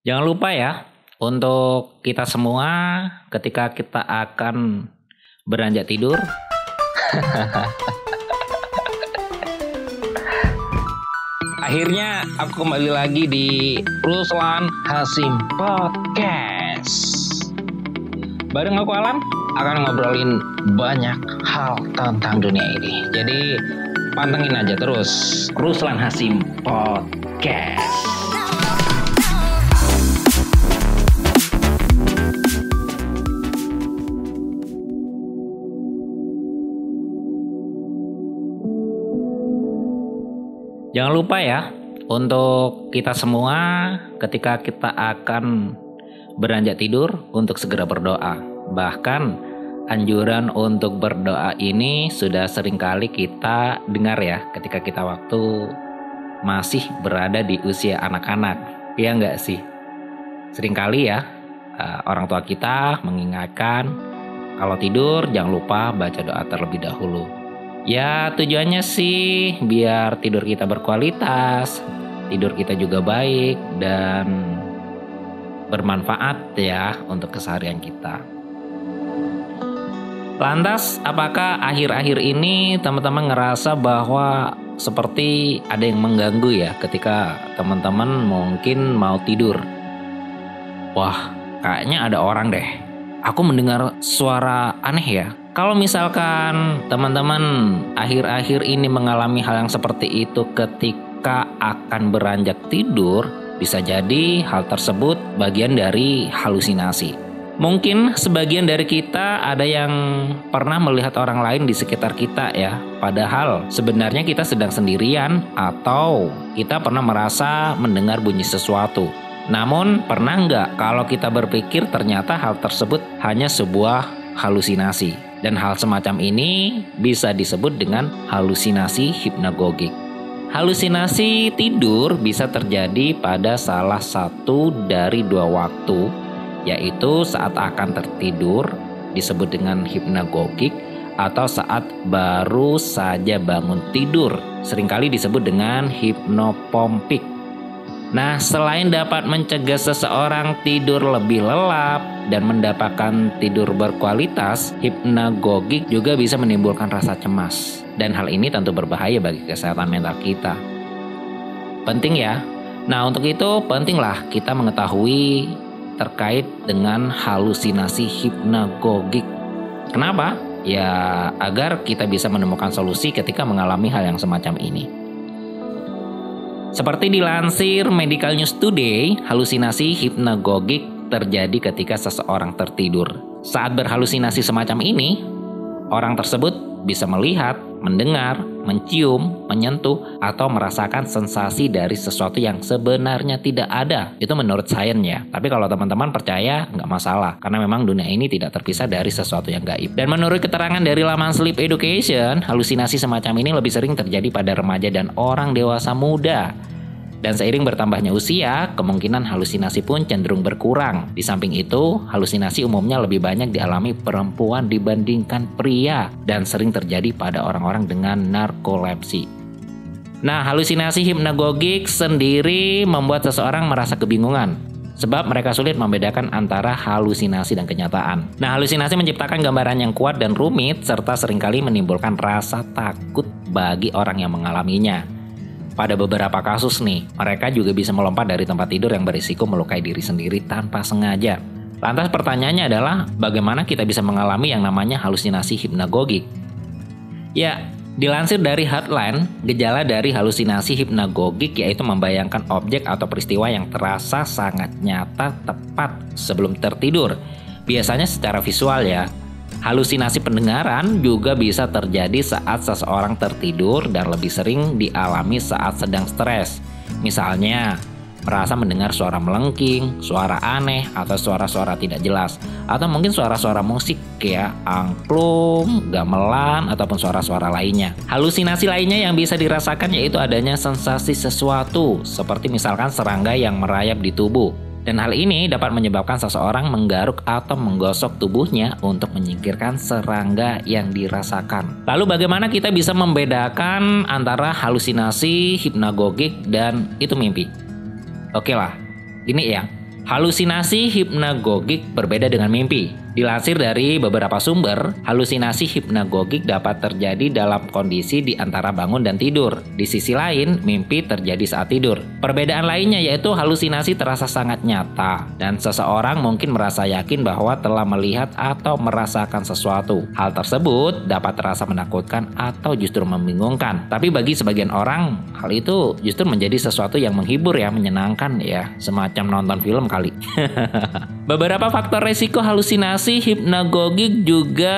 Jangan lupa ya, untuk kita semua ketika kita akan beranjak tidur, akhirnya aku kembali lagi di Ruslan Hasim Podcast. Bareng aku Alan akan ngobrolin banyak hal tentang dunia ini. Jadi pantengin aja terus Ruslan Hasim Podcast. Jangan lupa ya, untuk kita semua ketika kita akan beranjak tidur untuk segera berdoa. Bahkan anjuran untuk berdoa ini sudah seringkali kita dengar ya ketika kita waktu masih berada di usia anak-anak. Iya enggak sih? Seringkali ya orang tua kita mengingatkan kalau tidur jangan lupa baca doa terlebih dahulu. Ya tujuannya sih biar tidur kita berkualitas, tidur kita juga baik dan bermanfaat ya untuk keseharian kita. Lantas apakah akhir-akhir ini teman-teman ngerasa bahwa seperti ada yang mengganggu ya ketika teman-teman mungkin mau tidur? Wah, kayaknya ada orang deh. Aku mendengar suara aneh ya. Kalau misalkan teman-teman akhir-akhir ini mengalami hal yang seperti itu ketika akan beranjak tidur, bisa jadi hal tersebut bagian dari halusinasi. Mungkin sebagian dari kita ada yang pernah melihat orang lain di sekitar kita ya, padahal sebenarnya kita sedang sendirian atau kita pernah merasa mendengar bunyi sesuatu. Namun pernah nggak kalau kita berpikir ternyata hal tersebut hanya sebuah halusinasi? Dan hal semacam ini bisa disebut dengan halusinasi hipnagogik. Halusinasi tidur bisa terjadi pada salah satu dari dua waktu, yaitu saat akan tertidur disebut dengan hipnagogik atau saat baru saja bangun tidur, seringkali disebut dengan hipnopompik. Nah, selain dapat mencegah seseorang tidur lebih lelap dan mendapatkan tidur berkualitas, hipnagogik juga bisa menimbulkan rasa cemas. Dan hal ini tentu berbahaya bagi kesehatan mental kita. Penting ya. Nah, untuk itu pentinglah kita mengetahui terkait dengan halusinasi hipnagogik. Kenapa? Ya, agar kita bisa menemukan solusi ketika mengalami hal yang semacam ini. Seperti dilansir Medical News Today, halusinasi hipnagogik terjadi ketika seseorang tertidur. Saat berhalusinasi semacam ini, orang tersebut bisa melihat, mendengar, mencium, menyentuh, atau merasakan sensasi dari sesuatu yang sebenarnya tidak ada. Itu menurut sains ya. Tapi kalau teman-teman percaya, nggak masalah. Karena memang dunia ini tidak terpisah dari sesuatu yang gaib. Dan menurut keterangan dari laman Sleep Education, halusinasi semacam ini lebih sering terjadi pada remaja dan orang dewasa muda. Dan seiring bertambahnya usia, kemungkinan halusinasi pun cenderung berkurang. Di samping itu, halusinasi umumnya lebih banyak dialami perempuan dibandingkan pria dan sering terjadi pada orang-orang dengan narkolepsi. Nah, halusinasi hipnagogik sendiri membuat seseorang merasa kebingungan, sebab mereka sulit membedakan antara halusinasi dan kenyataan. Nah, halusinasi menciptakan gambaran yang kuat dan rumit, serta seringkali menimbulkan rasa takut bagi orang yang mengalaminya. Pada beberapa kasus nih, mereka juga bisa melompat dari tempat tidur yang berisiko melukai diri sendiri tanpa sengaja. Lantas pertanyaannya adalah, bagaimana kita bisa mengalami yang namanya halusinasi hipnagogik? Ya, dilansir dari Heartland, gejala dari halusinasi hipnagogik yaitu membayangkan objek atau peristiwa yang terasa sangat nyata tepat sebelum tertidur. Biasanya secara visual ya. Halusinasi pendengaran juga bisa terjadi saat seseorang tertidur dan lebih sering dialami saat sedang stres. Misalnya, merasa mendengar suara melengking, suara aneh, atau suara-suara tidak jelas. Atau mungkin suara-suara musik ya, angklung, gamelan, ataupun suara-suara lainnya. Halusinasi lainnya yang bisa dirasakan yaitu adanya sensasi sesuatu, seperti misalkan serangga yang merayap di tubuh. Dan hal ini dapat menyebabkan seseorang menggaruk atau menggosok tubuhnya untuk menyingkirkan serangga yang dirasakan. Lalu bagaimana kita bisa membedakan antara halusinasi, hipnagogik, dan itu mimpi? Oke lah, ini ya. Halusinasi hipnagogik berbeda dengan mimpi. Dilansir dari beberapa sumber, halusinasi hipnagogik dapat terjadi dalam kondisi di antara bangun dan tidur. Di sisi lain, mimpi terjadi saat tidur. Perbedaan lainnya yaitu halusinasi terasa sangat nyata, dan seseorang mungkin merasa yakin bahwa telah melihat atau merasakan sesuatu. Hal tersebut dapat terasa menakutkan atau justru membingungkan. Tapi bagi sebagian orang, hal itu justru menjadi sesuatu yang menghibur ya, menyenangkan ya, semacam nonton film kali. Beberapa faktor resiko halusinasi hipnagogik juga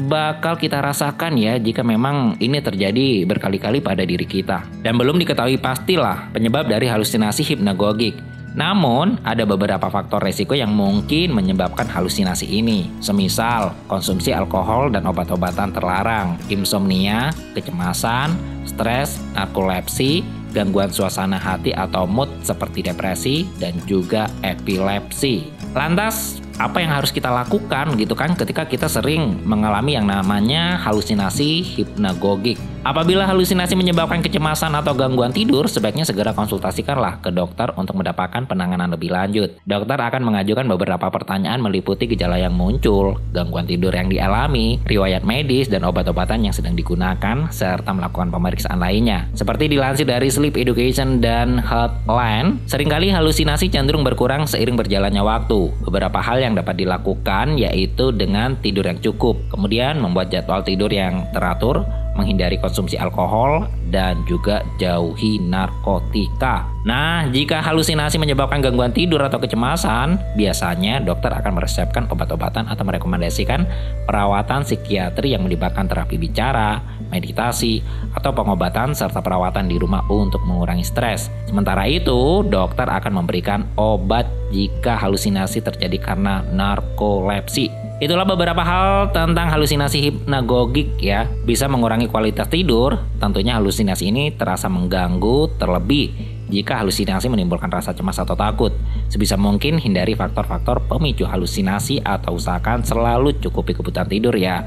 bakal kita rasakan ya jika memang ini terjadi berkali-kali pada diri kita. Dan belum diketahui pastilah penyebab dari halusinasi hipnagogik. Namun, ada beberapa faktor resiko yang mungkin menyebabkan halusinasi ini. Semisal, konsumsi alkohol dan obat-obatan terlarang, insomnia, kecemasan, stres, narkolepsi, gangguan suasana hati atau mood seperti depresi, dan juga epilepsi. Lantas, apa yang harus kita lakukan gitu kan ketika kita sering mengalami yang namanya halusinasi hipnagogik? Apabila halusinasi menyebabkan kecemasan atau gangguan tidur, sebaiknya segera konsultasikanlah ke dokter untuk mendapatkan penanganan lebih lanjut. Dokter akan mengajukan beberapa pertanyaan meliputi gejala yang muncul, gangguan tidur yang dialami, riwayat medis, dan obat-obatan yang sedang digunakan, serta melakukan pemeriksaan lainnya. Seperti dilansir dari Sleep Education dan Healthline, seringkali halusinasi cenderung berkurang seiring berjalannya waktu. Beberapa hal yang dapat dilakukan yaitu dengan tidur yang cukup, kemudian membuat jadwal tidur yang teratur, menghindari konsumsi alkohol, dan juga jauhi narkotika. Nah, jika halusinasi menyebabkan gangguan tidur atau kecemasan, biasanya dokter akan meresepkan obat-obatan atau merekomendasikan perawatan psikiatri yang melibatkan terapi bicara, meditasi, atau pengobatan serta perawatan di rumah untuk mengurangi stres. Sementara itu, dokter akan memberikan obat jika halusinasi terjadi karena narkolepsi. Itulah beberapa hal tentang halusinasi hipnagogik ya. Bisa mengurangi kualitas tidur, tentunya halusinasi ini terasa mengganggu, terlebih jika halusinasi menimbulkan rasa cemas atau takut. Sebisa mungkin hindari faktor-faktor pemicu halusinasi atau usahakan selalu cukupi kebutuhan tidur ya.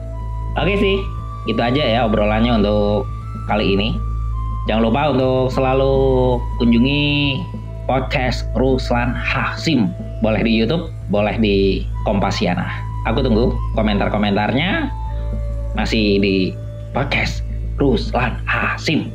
Oke sih, itu aja ya obrolannya untuk kali ini. Jangan lupa untuk selalu kunjungi podcast Ruslan Hasim. Boleh di YouTube, boleh di Kompasiana. Aku tunggu komentar-komentarnya masih di podcast Ruslan Hasim.